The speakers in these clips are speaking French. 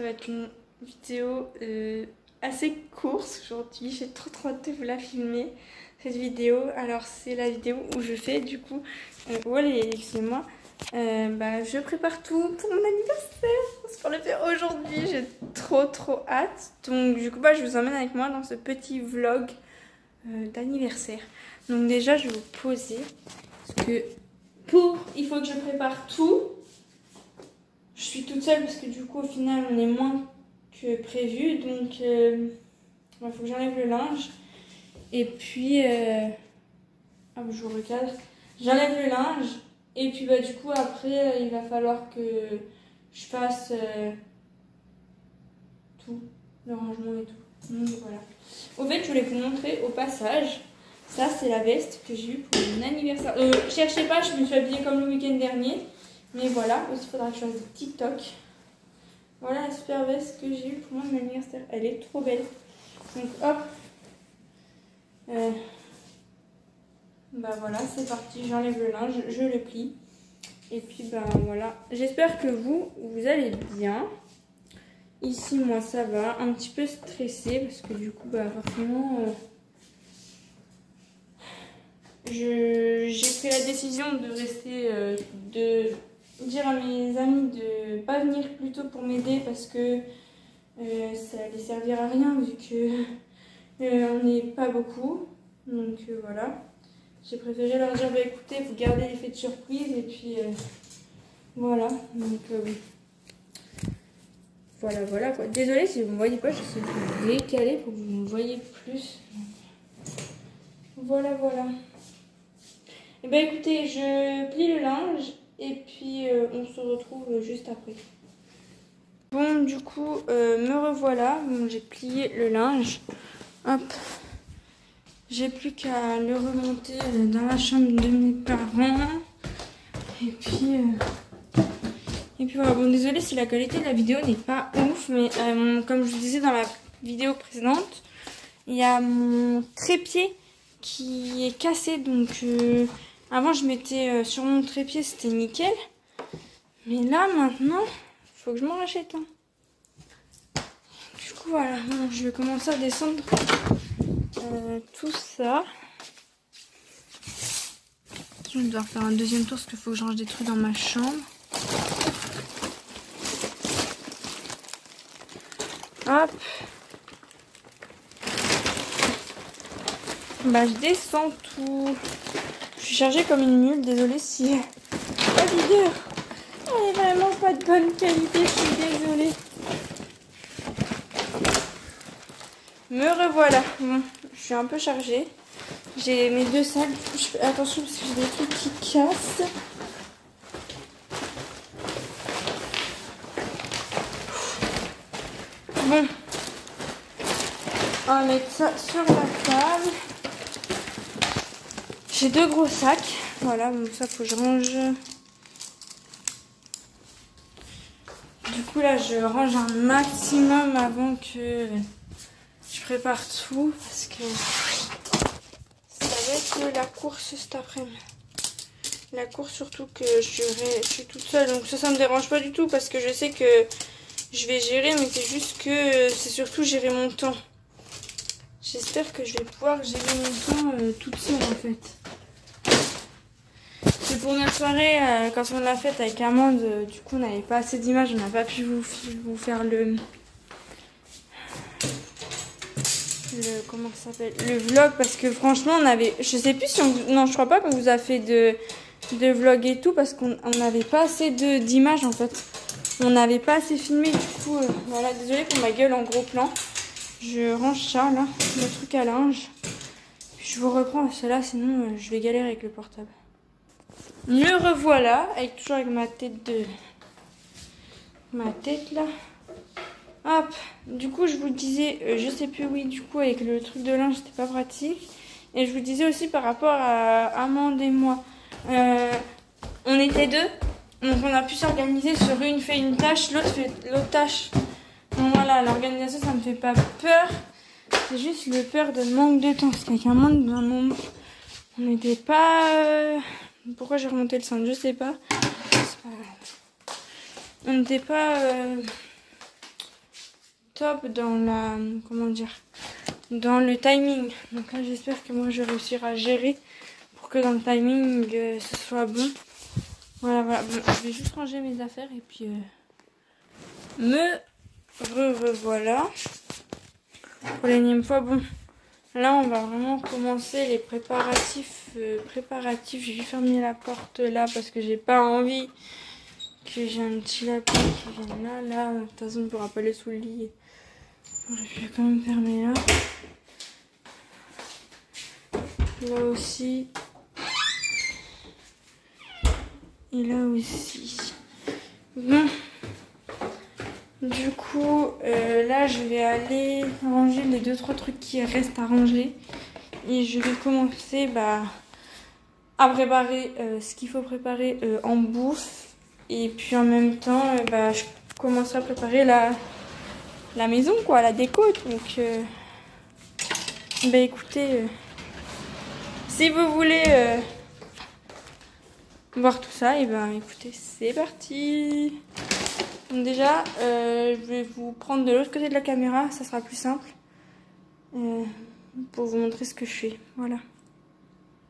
va être une vidéo assez courte aujourd'hui. J'ai trop hâte de vous la filmer, cette vidéo. Alors c'est la vidéo où je fais du coup... allez, excusez-moi. Je prépare tout pour mon anniversaire. Parce qu'on le fait aujourd'hui. J'ai trop hâte. Donc du coup, je vous emmène avec moi dans ce petit vlog d'anniversaire. Donc déjà, je vais vous poser. Parce que il faut que je prépare tout. Je suis toute seule parce que du coup, au final, on est moins que prévu. Donc, il faut que j'enlève le linge. Et puis, je vous recadre. J'enlève le linge. Et puis, du coup, après, il va falloir que je fasse tout, le rangement et tout. Donc, voilà. Au fait, je voulais vous montrer au passage. Ça, c'est la veste que j'ai eue pour mon anniversaire. Cherchez pas, je me suis habillée comme le week-end dernier. Mais voilà, aussi, il faudra que je fasse des TikTok. Voilà la super veste que j'ai eue pour mon anniversaire. Elle est trop belle. Donc, hop. Voilà, c'est parti. J'enlève le linge, je le plie. Et puis, voilà. J'espère que vous allez bien. Ici, moi, ça va. Un petit peu stressée parce que du coup, forcément... j'ai pris la décision de rester, de dire à mes amis de pas venir plus tôt pour m'aider parce que ça allait servir à rien vu que on n'est pas beaucoup. Donc voilà, j'ai préféré leur dire écoutez, vous gardez l'effet de surprise et puis voilà. Donc voilà quoi. Désolée si vous me voyez pas, j'essaie de vous décaler pour que vous me voyez plus. Voilà. Écoutez, je plie le linge et puis on se retrouve juste après. Bon, du coup, me revoilà. Bon, j'ai plié le linge. Hop. J'ai plus qu'à le remonter dans la chambre de mes parents. Et puis voilà. Bon, désolée si la qualité de la vidéo n'est pas ouf, mais comme je vous disais dans la vidéo précédente, il y a mon trépied qui est cassé, donc... Avant, je mettais sur mon trépied, c'était nickel. Mais là, maintenant, il faut que je m'en rachète un. Du coup, voilà. Bon, je vais commencer à descendre tout ça. Je vais devoir faire un deuxième tour parce qu'il faut que je range des trucs dans ma chambre. Hop. Je descends tout. Je suis chargée comme une mule, désolée si la vidéo elle est vraiment pas de bonne qualité, je suis désolée. Me revoilà. Bon, je suis un peu chargée. J'ai mes deux salles, du coup je fais attention parce que j'ai des trucs qui cassent. Bon, on va mettre ça sur la table. J'ai deux gros sacs. Voilà, bon ça faut que je range. Du coup là je range un maximum avant que je prépare tout parce que ça va être la course cet après-midi. La course surtout que je suis toute seule, donc ça me dérange pas du tout parce que je sais que je vais gérer, mais c'est juste que c'est surtout gérer mon temps. J'espère que je vais pouvoir gérer mon temps toute seule en fait. C'est pour notre soirée, quand on l'a faite avec Amande, du coup on n'avait pas assez d'images, on n'a pas pu vous faire le comment ça s'appelle, le vlog, parce que franchement on avait, je sais plus si non je crois pas qu'on vous a fait de vlog et tout parce qu'on n'avait pas assez d'images en fait. On n'avait pas assez filmé, du coup voilà, désolée pour ma gueule en gros plan. Je range ça là, le truc à linge. Puis je vous reprends cela, sinon je vais galérer avec le portable. Me revoilà, toujours avec ma tête là. Hop, du coup je vous disais, je sais plus, oui, du coup avec le truc de linge c'était pas pratique. Et je vous disais aussi par rapport à Amande et moi, on était deux, donc on a pu s'organiser sur une fait une tâche, l'autre fait l'autre tâche. Donc voilà, l'organisation ça me fait pas peur, c'est juste le peur de manque de temps. Parce qu'avec Amande, on n'était pas... Pourquoi j'ai remonté le centre, je sais pas. C'est pas grave. On n'était pas top dans la... comment dire, dans le timing. Donc là, j'espère que moi, je réussirai à gérer pour que dans le timing, ce soit bon. Voilà, voilà. Bon, je vais juste ranger mes affaires et puis me revoilà. Pour l'énième fois, bon. Là, on va vraiment commencer les préparatifs. J'ai juste fermé la porte là parce que j'ai pas envie que j'ai un petit lapin qui vienne là. Là, de toute façon, on ne pourra pas aller sous le lit. Je vais quand même fermer là. Là aussi. Et là aussi. Bon. Du coup, là, je vais aller ranger les 2-3 trucs qui restent à ranger. Et je vais commencer à préparer ce qu'il faut préparer en bouffe. Et puis en même temps, je commencerai à préparer la maison, quoi, la déco. Donc, écoutez, si vous voulez voir tout ça, et écoutez, c'est parti. Donc déjà, je vais vous prendre de l'autre côté de la caméra, ça sera plus simple. Pour vous montrer ce que je fais, voilà.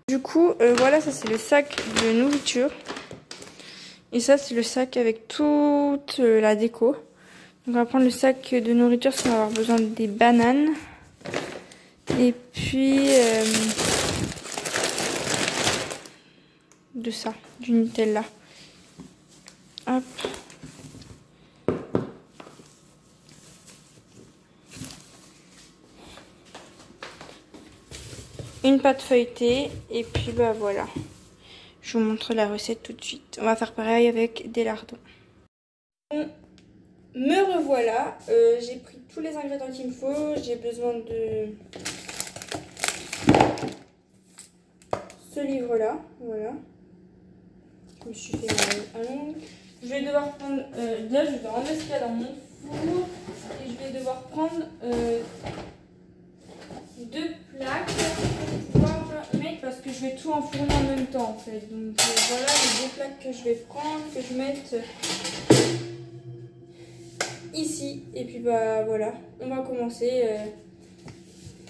Du coup, voilà, ça c'est le sac de nourriture. Et ça c'est le sac avec toute la déco. Donc on va prendre le sac de nourriture parce qu'on va avoir besoin des bananes. Et puis de ça, du Nutella. Hop. Une pâte feuilletée et puis voilà. Je vous montre la recette tout de suite. On va faire pareil avec des lardons. Me revoilà. J'ai pris tous les ingrédients qu'il me faut. J'ai besoin de ce livre-là. Voilà. Je me suis fait un long. Je vais devoir prendre... là, je vais rendre ce qu'il y a dans mon four. Et je vais devoir prendre 2 plaques pour pouvoir mettre, parce que je vais tout enfourner en même temps en fait. Donc voilà les 2 plaques que je vais prendre, que je mette ici. Et puis voilà, on va commencer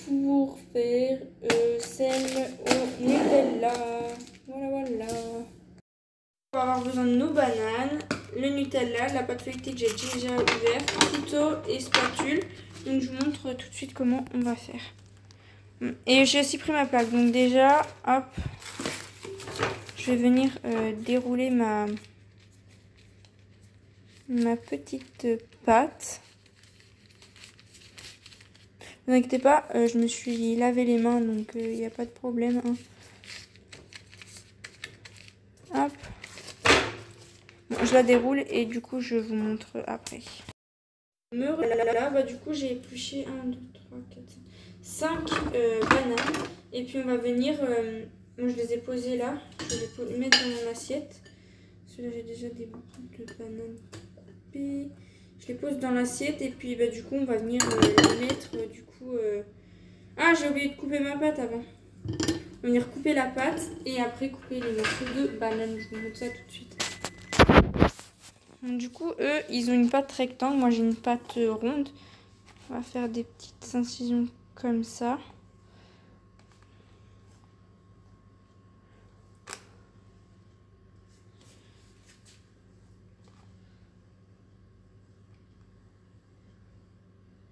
pour faire sel au Nutella. Voilà, voilà. On va avoir besoin de nos bananes, le Nutella, la pâte feuilletée que j'ai déjà ouverte, couteau et spatule. Donc je vous montre tout de suite comment on va faire. Et j'ai aussi pris ma plaque. Donc déjà, hop, je vais venir dérouler ma petite pâte. Ne vous inquiétez pas, je me suis lavé les mains, donc il n'y a pas de problème. Hein. Hop. Bon, je la déroule et du coup, je vous montre après. Là, du coup, j'ai épluché 1, 2, 3, 4, 5 bananes. Et puis, on va venir... moi, je les ai posées là. Je vais les mettre dans mon assiette. Parce que là, j'ai déjà des bouts de bananes coupées. Je les pose dans l'assiette. Et puis, du coup, on va venir les mettre, du coup... Ah, j'ai oublié de couper ma pâte avant. On va venir couper la pâte. Et après, couper les morceaux de bananes. Je vous montre ça tout de suite. Donc, du coup, eux, ils ont une pâte rectangle. Moi, j'ai une pâte ronde. On va faire des petites incisions comme ça.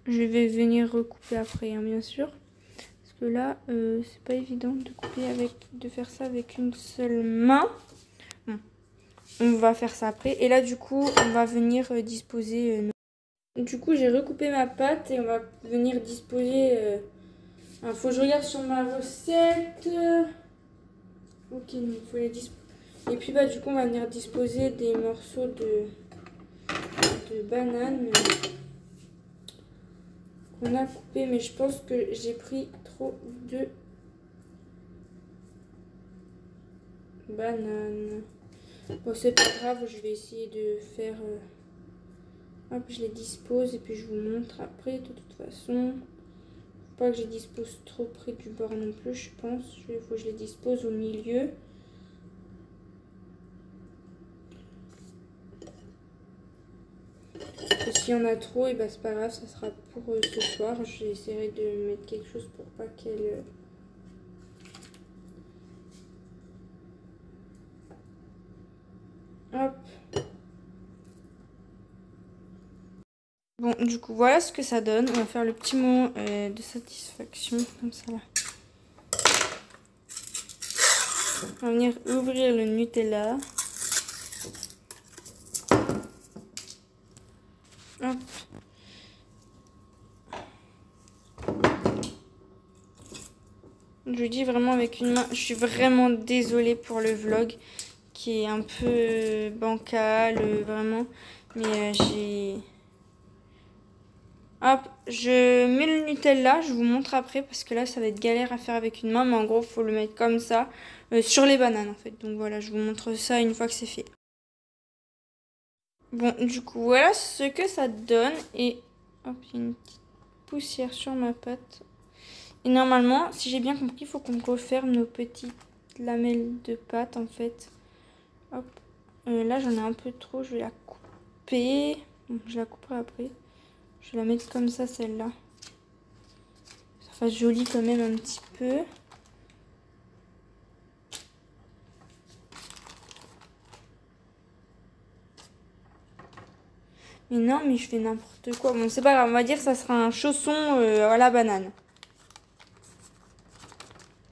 Je vais venir recouper après, hein, bien sûr. Parce que là, c'est pas évident de couper de faire ça avec une seule main. Bon. On va faire ça après. Et là, du coup, on va venir disposer... Du coup, j'ai recoupé ma pâte et on va venir disposer... Il faut que je regarde sur ma recette. Ok, il faut les disposer. Et puis, du coup, on va venir disposer des morceaux de bananes qu'on a coupé. Mais je pense que j'ai pris trop de bananes. Bon, c'est pas grave, je vais essayer de faire... Hop, je les dispose et puis je vous montre après. De toute façon, faut pas que je les dispose trop près du bord non plus, je pense. Il faut que je les dispose au milieu. s'il y en a trop, et bah c'est pas grave, ça sera pour ce soir. J'essaierai de mettre quelque chose pour pas qu'elle... Hop. Bon, du coup, voilà ce que ça donne. On va faire le petit mot de satisfaction, comme ça là. On va venir ouvrir le Nutella. Hop. Je dis vraiment avec une main. Je suis vraiment désolée pour le vlog qui est un peu bancal, vraiment. Mais j'ai... Hop, je mets le Nutella, je vous montre après parce que là ça va être galère à faire avec une main, mais en gros il faut le mettre comme ça sur les bananes en fait. Donc voilà, je vous montre ça une fois que c'est fait. Bon, du coup voilà ce que ça donne et hop, il y a une petite poussière sur ma pâte. Et normalement, si j'ai bien compris, il faut qu'on referme nos petites lamelles de pâte en fait. Hop, là j'en ai un peu trop, je vais la couper. Bon, je la couperai après. Je vais la mettre comme ça, celle-là. Ça fasse joli quand même un petit peu. Mais non, mais je fais n'importe quoi. Bon, c'est pas grave, on va dire que ça sera un chausson à la banane.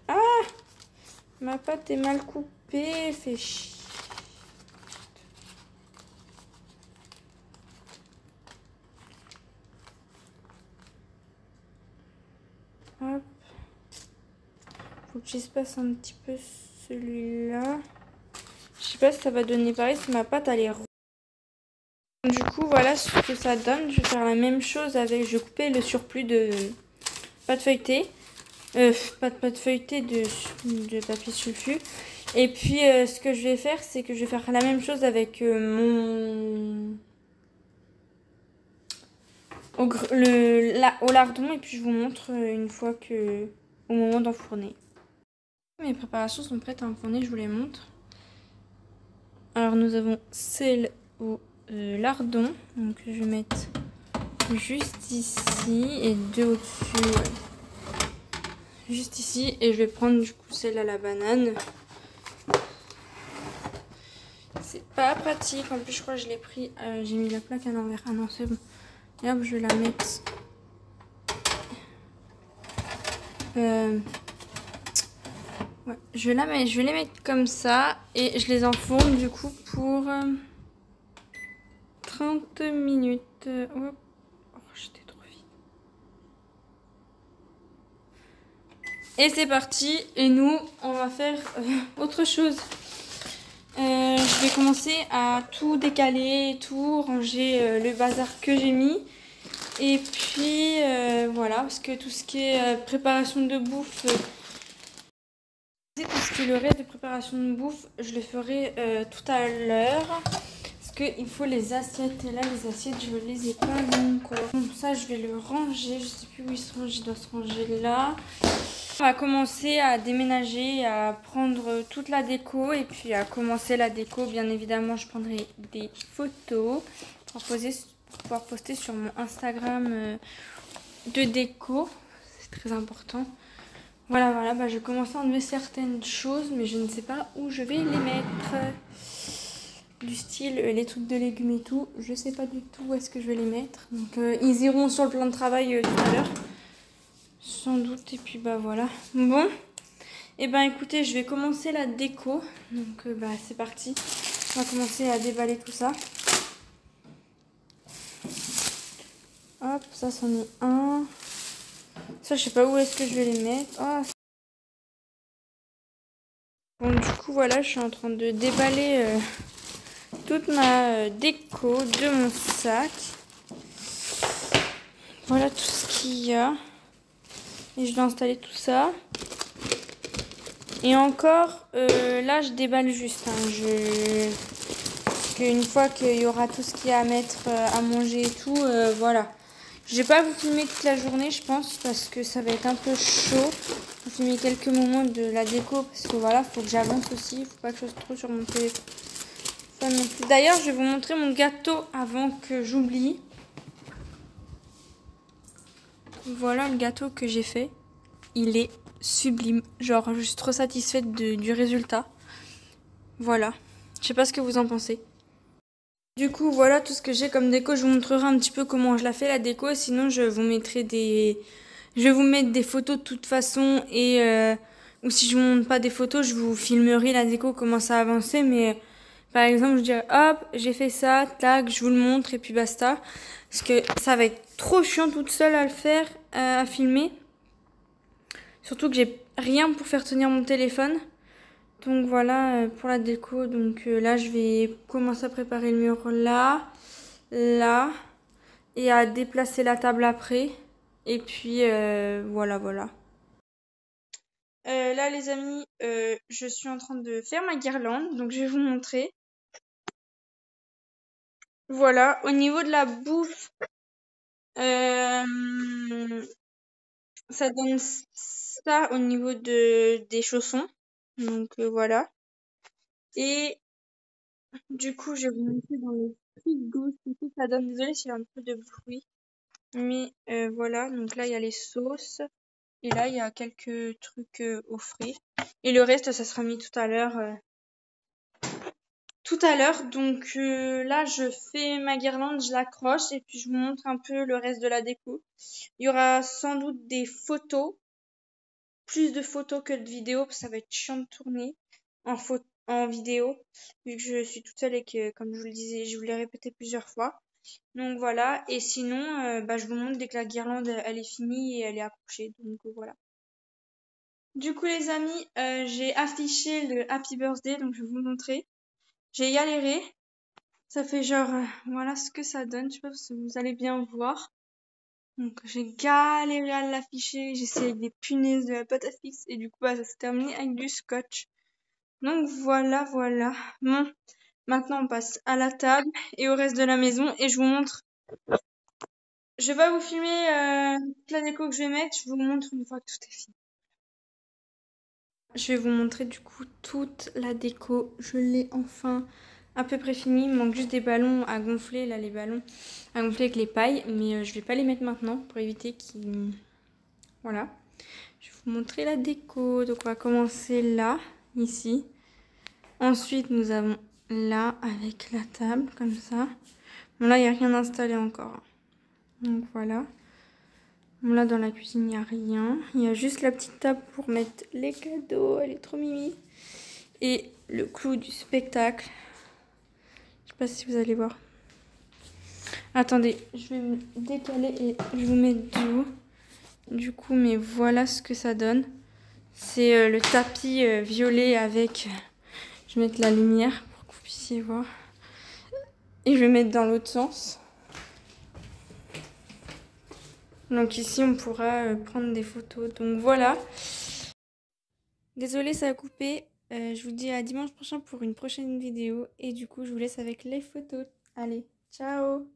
Ah! Ma pâte est mal coupée, fait chier. Hop. Faut que j'espace un petit peu celui-là. Je sais pas si ça va donner pareil si ma pâte elle est ronde. Du coup, voilà ce que ça donne. Je vais faire la même chose avec... Je vais couper le surplus de pâte feuilletée. Pas de pâte feuilletée, de papier sulfu. Et puis, ce que je vais faire, c'est que je vais faire la même chose avec au lardon. Et puis, je vous montre une fois que... Au moment d'enfourner. Mes préparations sont prêtes à enfourner, je vous les montre. Alors, nous avons celle au lardon. Donc, je vais mettre juste ici et deux au-dessus. Ouais. Juste ici. Et je vais prendre du coup celle à la banane. C'est pas pratique. En plus, je crois que je l'ai pris. J'ai mis la plaque à l'envers. Ah non, c'est bon. Et hop, je vais la mettre. Ouais, je vais les mettre comme ça. Et je les enfourne du coup pour 30 minutes. Hop. Oh, j'étais trop vite. Et c'est parti. Et nous, on va faire autre chose. Je vais commencer à tout décaler, tout ranger le bazar que j'ai mis. Et puis voilà, parce que tout ce qui est préparation de bouffe, tout ce qui est le reste de préparation de bouffe, je le ferai tout à l'heure. Parce qu'il faut les assiettes. Et là, les assiettes, je les ai pas encore. Bon, ça, je vais le ranger. Je sais plus où il se range. Il doit se ranger là. On va commencer à déménager, à prendre toute la déco et puis à commencer la déco. Bien évidemment, je prendrai des photos pour pouvoir poster sur mon Instagram de déco. C'est très important. Voilà, bah, je commence à enlever certaines choses, mais je ne sais pas où je vais les mettre. Du style les trucs de légumes et tout, je sais pas du tout où est-ce que je vais les mettre. Donc ils iront sur le plan de travail tout à l'heure. Sans doute, et puis bah voilà. Bon, et ben écoutez, je vais commencer la déco. Donc bah c'est parti. On va commencer à déballer tout ça. Hop, ça c'en est un. Ça je sais pas où est-ce que je vais les mettre. Oh. Bon du coup voilà, je suis en train de déballer toute ma déco de mon sac. Voilà tout ce qu'il y a. Et je vais installer tout ça. Et encore, là je déballe juste. Hein. Parce qu'une fois qu'il y aura tout ce qu'il y a à mettre à manger et tout, voilà. Je vais pas vous filmer toute la journée, je pense, parce que ça va être un peu chaud. Je vais filmer quelques moments de la déco, parce que voilà, faut que j'avance aussi. Il faut pas que je sois trop sur mon téléphone. D'ailleurs, je vais vous montrer mon gâteau avant que j'oublie. Voilà le gâteau que j'ai fait. Il est sublime. Genre, je suis trop satisfaite du résultat. Voilà. Je sais pas ce que vous en pensez. Du coup, voilà tout ce que j'ai comme déco. Je vous montrerai un petit peu comment je la fais, la déco. Sinon, je vous mettrai des... Je vais vous mettre des photos de toute façon. Et ou si je vous montre pas des photos, je vous filmerai la déco, comment ça a avancé. Mais par exemple, je dirais, hop, j'ai fait ça, tac, je vous le montre et puis basta. Parce que ça va être trop chiant toute seule à le faire, à filmer. Surtout que j'ai rien pour faire tenir mon téléphone. Donc voilà pour la déco. Donc là, je vais commencer à préparer le mur là, là, et à déplacer la table après. Et puis voilà, voilà. Là, les amis, je suis en train de faire ma guirlande. Donc je vais vous montrer. Voilà, au niveau de la bouffe, ça donne ça au niveau des chaussons. Donc voilà. Et du coup, je vais vous montrer dans le frigo ce que ça donne. Désolée s'il y a un peu de bruit. Mais voilà, donc là, il y a les sauces. Et là, il y a quelques trucs au frais. Et le reste, ça sera mis tout à l'heure. Donc là, je fais ma guirlande, je l'accroche et puis je vous montre un peu le reste de la déco. Il y aura sans doute des photos, plus de photos que de vidéos, parce que ça va être chiant de tourner en vidéo, vu que je suis toute seule et que, comme je vous le disais, je vous l'ai répété plusieurs fois. Donc voilà, et sinon, je vous montre dès que la guirlande elle est finie et elle est accrochée. Donc voilà. Du coup les amis, j'ai affiché le Happy Birthday, donc je vais vous montrer. J'ai galéré, ça fait genre, voilà ce que ça donne, je sais pas si vous allez bien voir. Donc j'ai galéré à l'afficher, j'ai essayé avec des punaises de la pâte à fixe et du coup ça s'est terminé avec du scotch. Donc voilà, voilà. Bon, maintenant on passe à la table et au reste de la maison et je vous montre. Je vais pas vous filmer toute la déco que je vais mettre, je vous montre une fois que tout est fini. Je vais vous montrer du coup toute la déco. Je l'ai enfin à peu près fini. Il me manque juste des ballons à gonfler, là les ballons à gonfler avec les pailles. Mais je vais pas les mettre maintenant pour éviter qu'ils... Voilà. Je vais vous montrer la déco. Donc on va commencer là, ici. Ensuite nous avons là avec la table, comme ça. Bon là il n'y a rien installé encore. Donc voilà. Bon, là dans la cuisine il n'y a rien. Il y a juste la petite table pour mettre les cadeaux. Elle est trop mimi. Et le clou du spectacle. Je sais pas si vous allez voir. Attendez, je vais me décaler et je vous mets du coup, mais voilà ce que ça donne. C'est le tapis violet avec... Je vais mettre la lumière pour que vous puissiez voir. Et je vais mettre dans l'autre sens. Donc ici, on pourra prendre des photos. Donc voilà. Désolée, ça a coupé. Je vous dis à dimanche prochain pour une prochaine vidéo. Et du coup, je vous laisse avec les photos. Allez, ciao!